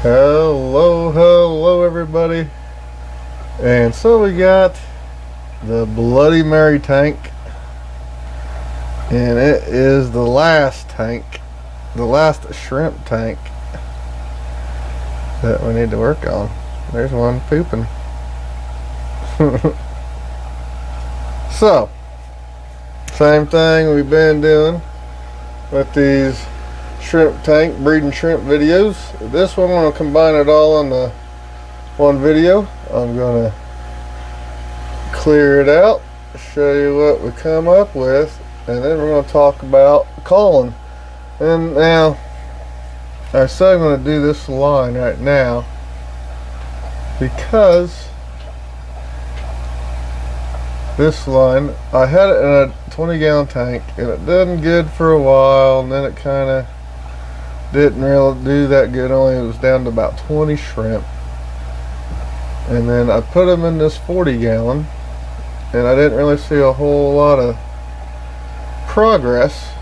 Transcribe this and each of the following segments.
Hello everybody. And so we got the Bloody Mary tank, and it is the last tank, the last shrimp tank that we need to work on. There's one pooping. So, same thing we've been doing with these shrimp tank breeding shrimp videos. This one I'm going to combine it all in the one video. I'm going to clear it out, show you what we come up with, and then we're going to talk about culling. And now I said I'm going to do this line right now because this line, I had it in a 20-gallon tank and it did good for a while, and then it kind of didn't really do that good. Only it was down to about 20 shrimp, and then I put them in this 40-gallon, and I didn't really see a whole lot of progress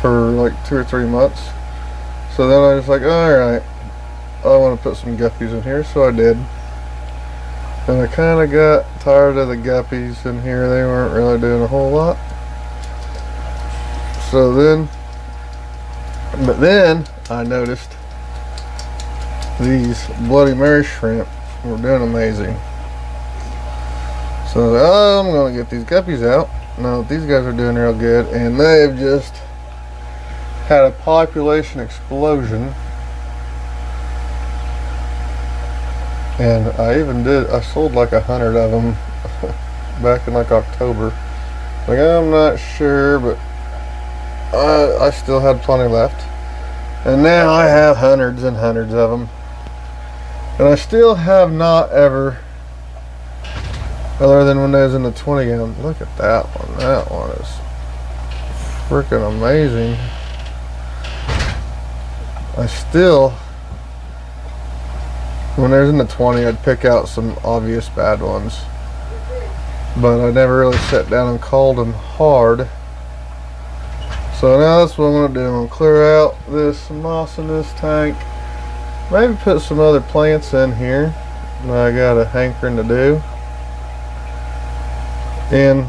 for like 2 or 3 months. So then I was like, alright, I want to put some guppies in here, so I did. And I kind of got tired of the guppies in here. They weren't really doing a whole lot. So then, but then I noticed these Bloody Mary shrimp were doing amazing. So I'm going to get these guppies out. Now these guys are doing real good, and they've just had a population explosion. And I sold like 100 of them back in like October. Like, I'm not sure, but I still had plenty left. And now I have hundreds and hundreds of them. And I still have not ever, other than when I was in the 20-gallon. Look at that one. That one is freaking amazing. I still, when I was in the 20, I'd pick out some obvious bad ones, but I never really sat down and called them hard. So now that's what I'm going to do. I'm going to clear out this moss in this tank, maybe put some other plants in here that I got a hankering to do, and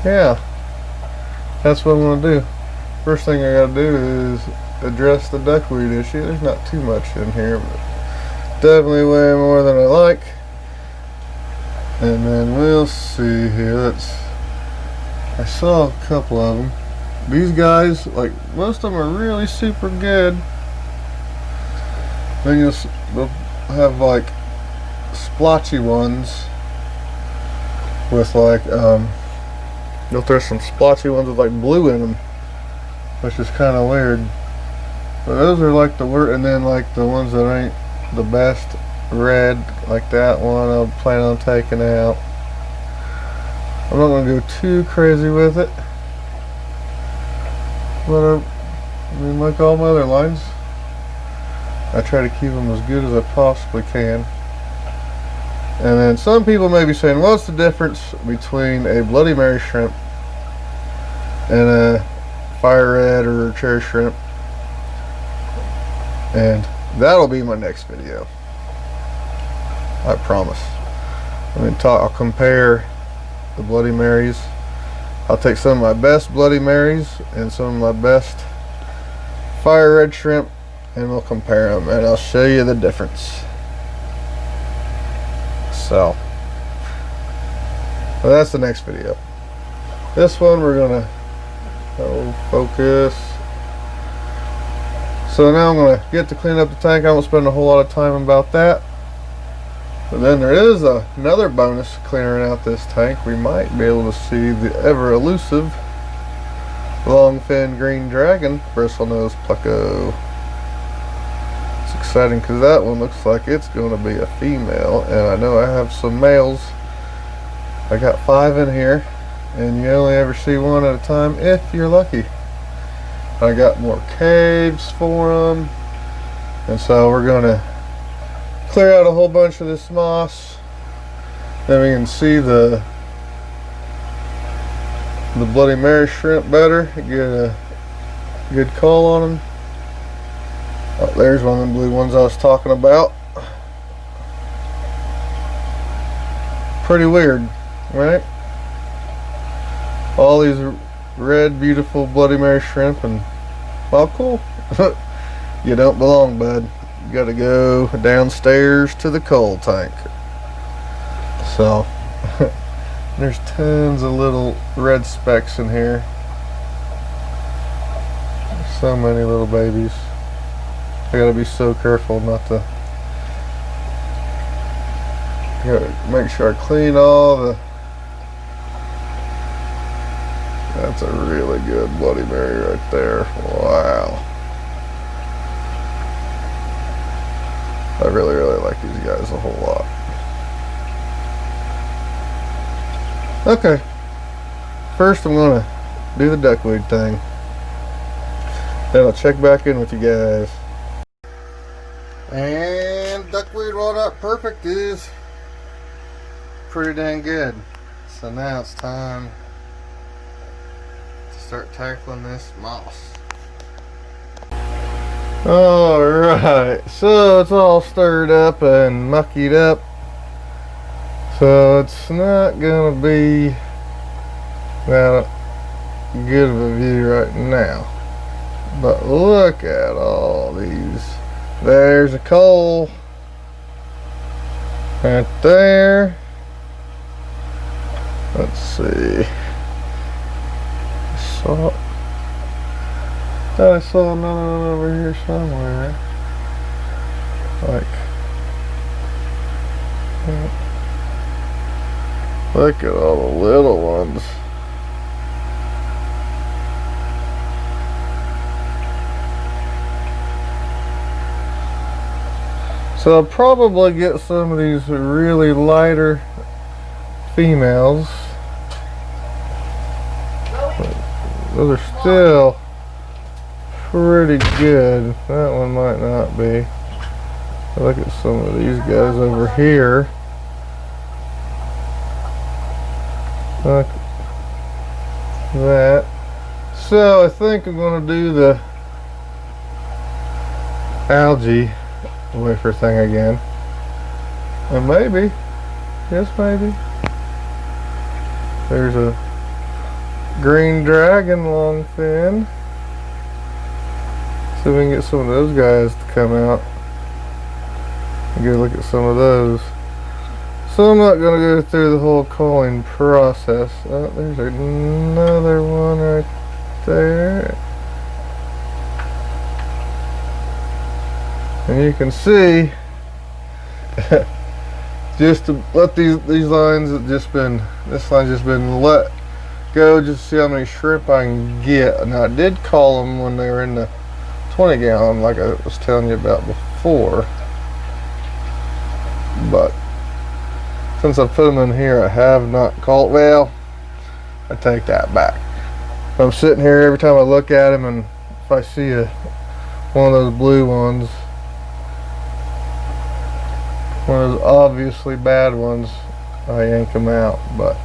yeah, that's what I'm going to do. First thing I got to do is address the duckweed issue. There's not too much in here, but definitely way more than I like. And then we'll see here. I saw a couple of them. These guys, like, most of them are really super good. Then they'll have like splotchy ones with like you'll throw some splotchy ones with like blue in them, which is kind of weird. But those are like the worst, and then like the ones that ain't the best, red, like that one, I'll plan on taking out. I'm not going to go too crazy with it, but I mean, like all my other lines, I try to keep them as good as I possibly can. And then some people may be saying, what's the difference between a Bloody Mary shrimp and a fire red or cherry shrimp? And that'll be my next video, I promise. I'll compare the Bloody Marys. I'll take some of my best Bloody Marys and some of my best fire red shrimp, and we'll compare them, and I'll show you the difference. So that's the next video. This one we're gonna focus. So now I'm going to get to clean up the tank. I won't spend a whole lot of time about that. But then there is another bonus clearing out this tank. We might be able to see the ever elusive long-fin green dragon bristlenose pleco. It's exciting because that one looks like it's going to be a female, and I know I have some males. I got 5 in here, and you only ever see one at a time if you're lucky. I got more caves for them, and so we're going to clear out a whole bunch of this moss. Then we can see the Bloody Mary shrimp better, get a good call on them. Oh, there's one of the blue ones I was talking about. Pretty weird, right? All these red, beautiful Bloody Mary shrimp, and well, cool. You don't belong, bud. You gotta go downstairs to the coal tank. So, there's tons of little red specks in here. There's so many little babies. I gotta be so careful not to. I gotta make sure I clean all the. That's a really good Bloody Mary right there. Wow. I really, really like these guys a whole lot. Okay. First I'm gonna do the duckweed thing. Then I'll check back in with you guys. And duckweed walnut perfect is pretty dang good. So now it's time to start tackling this moss. Alright, so it's all stirred up and muckied up. So it's not gonna be that good of a view right now. But look at all these. There's a coal right there. Let's see. Salt. I saw another one over here somewhere. Look at all the little ones. So I'll probably get some of these really lighter females. Those are still pretty good. That one might not be. Look at some of these guys over here. Look at that. So I think I'm going to do the algae wafer thing again. And maybe, just maybe, there's a green dragon long fin. See if we can get some of those guys to come out. Get a look at some of those. So I'm not going to go through the whole culling process. Oh, there's another one right there. And you can see, just to let these lines have just been, this line's just been let go just to see how many shrimp I can get. Now I did call them when they were in the 20 gallon like I was telling you about before. But since I put them in here, I have not called. Well, I take that back. I'm sitting here every time I look at them, and if I see one of those blue ones, one of those obviously bad ones, I yank them out. But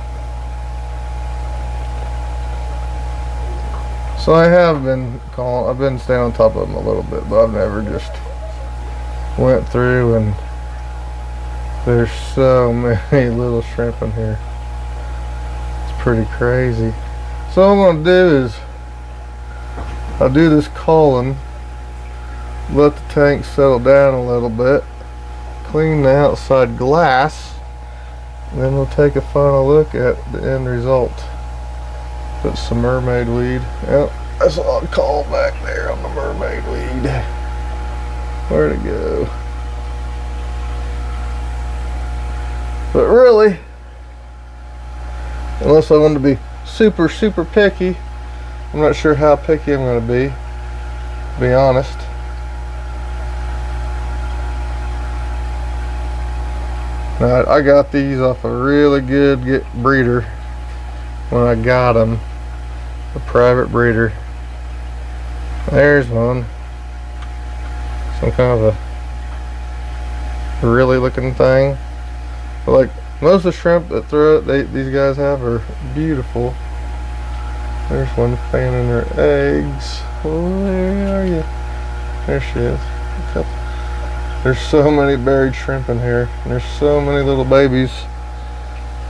so I have been calling. I've been staying on top of them a little bit, but I've never just went through and. There's so many little shrimp in here. It's pretty crazy. So what I'm going to do is I'll do this culling, let the tank settle down a little bit, clean the outside glass, and then we'll take a final look at the end result. Put some mermaid weed. Yep, that's a lot of call back there on the mermaid weed. Where'd it go? But really, unless I want to be super picky, I'm not sure how picky I'm going to be honest. Now, I got these off a really good breeder when I got them, a private breeder. There's one, some kind of a really looking thing. Like most of the shrimp that these guys have are beautiful. There's one fanning her eggs. Where are you? There she is. There's so many buried shrimp in here. And there's so many little babies.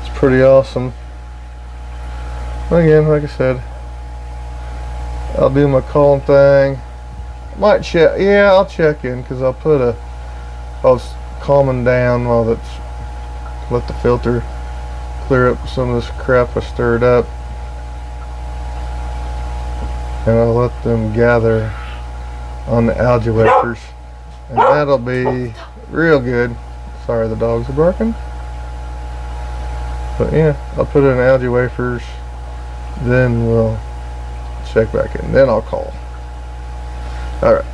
It's pretty awesome. Again, like I said, I'll do my calling thing. Might check, yeah, I'll check in because I'll calm them down while that's, let the filter clear up some of this crap I stirred up. And I'll let them gather on the algae wafers. And that'll be real good. Sorry, the dogs are barking. But yeah, I'll put it in algae wafers. Then we'll check back in. Then I'll call. Alright.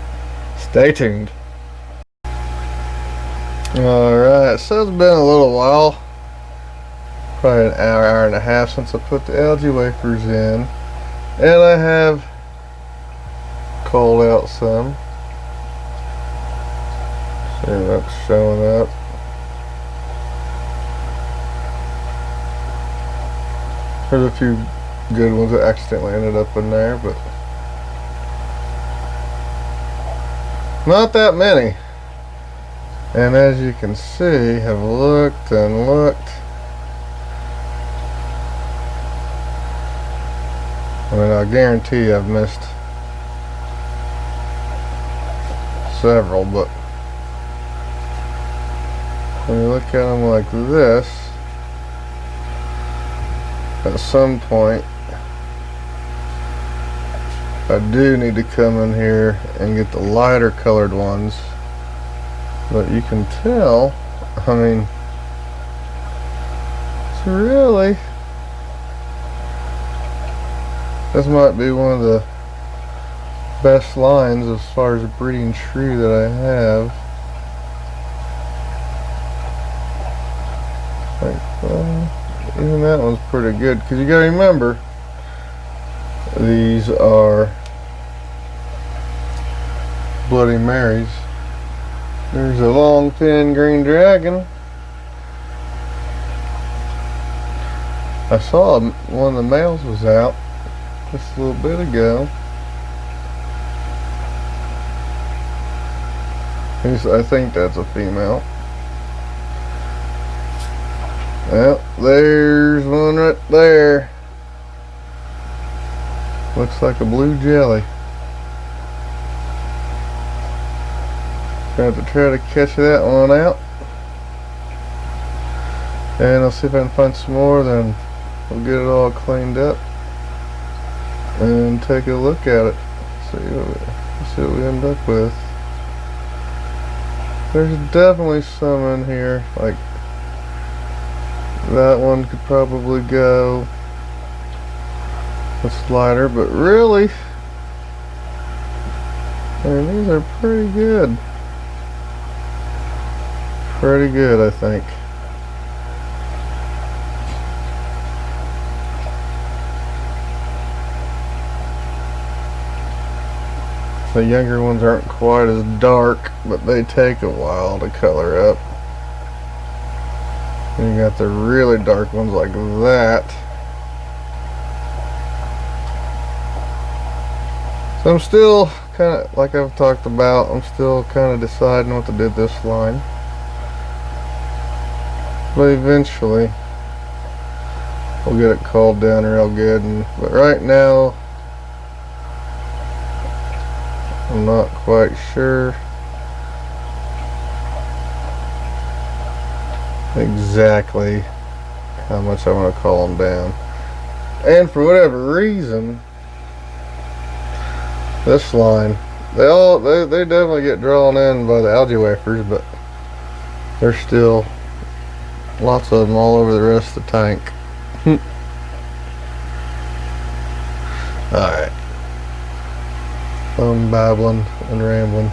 Stay tuned. Alright, so it's been a little while. Probably an hour, hour and a half since I put the algae wafers in. And I have called out some. See if that's showing up. There's a few good ones that accidentally ended up in there, but not that many. And as you can see, have looked and looked. I mean, I guarantee I've missed several, but when you look at them like this, at some point I do need to come in here and get the lighter colored ones, but you can tell, I mean, it's really, this might be one of the best lines as far as breeding true that I have. Like, even that one's pretty good, because you gotta remember, these are Bloody Marys. There's a long thin green dragon. I saw one of the males was out just a little bit ago. I think that's a female. Well, there's one right there. Looks like a blue jelly. Gonna have to try to catch that one out. And I'll see if I can find some more, then we'll get it all cleaned up and take a look at it. See what we end up with. There's definitely some in here, like that one could probably go. It's lighter, but really, I mean, these are pretty good. Pretty good, I think. The younger ones aren't quite as dark, but they take a while to color up. And you got the really dark ones like that. So I'm still kind of, like I've talked about, I'm still kind of deciding what to do with this line. But eventually, we'll get it called down real good. But right now, I'm not quite sure exactly how much I want to call them down. And for whatever reason, this line, they definitely get drawn in by the algae wafers, but there's still lots of them all over the rest of the tank. Alright. I'm babbling and rambling.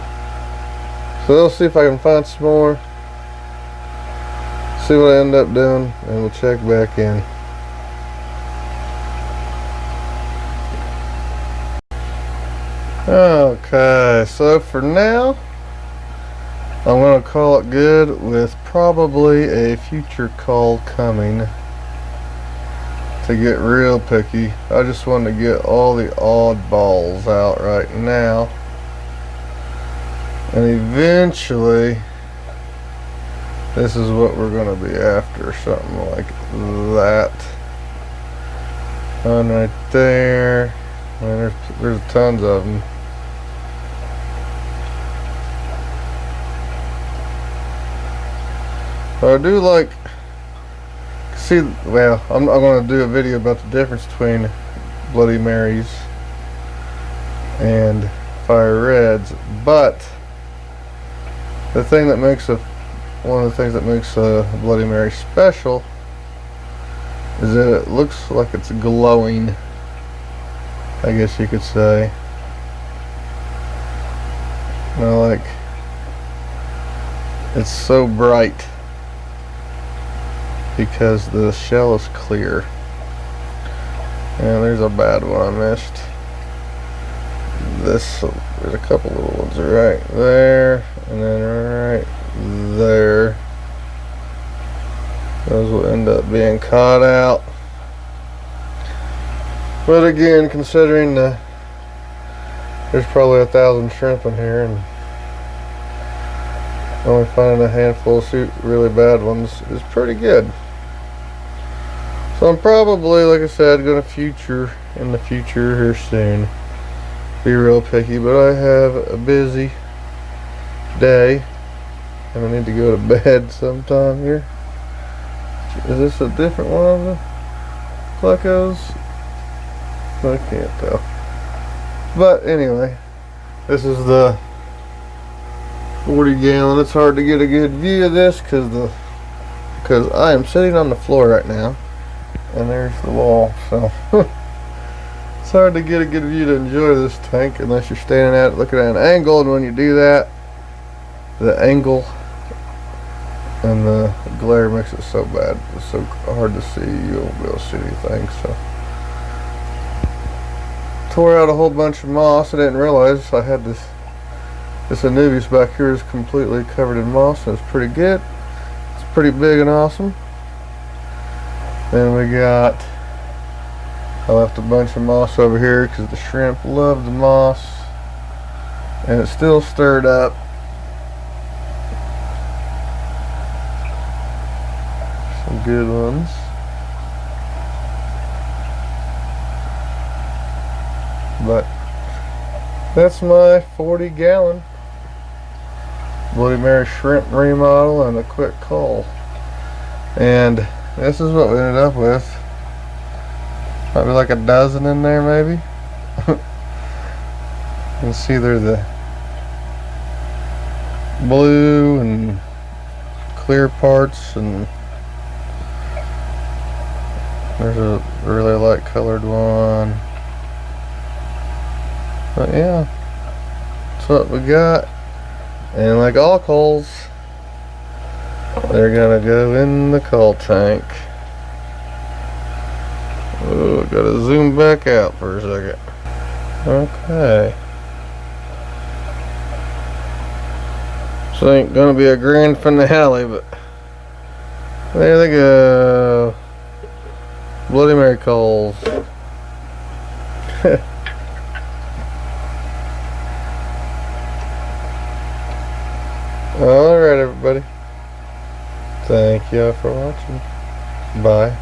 So let's see if I can find some more. See what I end up doing, and we'll check back in. Okay, so for now, I'm going to call it good with probably a future call coming to get real picky. I just want to get all the odd balls out right now. And eventually, this is what we're going to be after, something like that. One right there. Man, there's tons of them. But I do like, well, I'm going to do a video about the difference between Bloody Marys and Fire Reds, but the thing that makes one of the things that makes a Bloody Mary special is that it looks like it's glowing, I guess you could say. You know, like, it's so bright because the shell is clear. And there's a bad one I missed. There's a couple little ones right there, and then right there. Those will end up being caught out. But again, considering there's probably 1,000 shrimp in here, and only finding a handful of really bad ones is pretty good. So I'm probably, like I said, going to in the future here soon, be real picky, but I have a busy day and I need to go to bed sometime here. Is this a different one of the plecos? I can't tell. But anyway, this is the 40 gallon. It's hard to get a good view of this because I am sitting on the floor right now and there's the wall, so it's hard to get a good view to enjoy this tank unless you're standing at it looking at an angle, and when you do that, the angle and the glare makes it so bad. It's so hard to see, you won't be able to see anything. So tore out a whole bunch of moss. I didn't realize I had this Anubis back here is completely covered in moss, and it's pretty good. It's pretty big and awesome. Then I left a bunch of moss over here because the shrimp love the moss, and it's still stirred up. Some good ones. But that's my 40 gallon Bloody Mary shrimp remodel and a quick cull. And this is what we ended up with. Might be like a dozen in there, maybe. You can see there's the blue and clear parts, and there's a really light colored one. But yeah, that's what we got. And like all culls, they're gonna go in the cull tank. Oh, gotta zoom back out for a second. Okay. So ain't gonna be a grand finale, but there they go. Bloody Mary culls. Alright, everybody. Thank you for watching. Bye.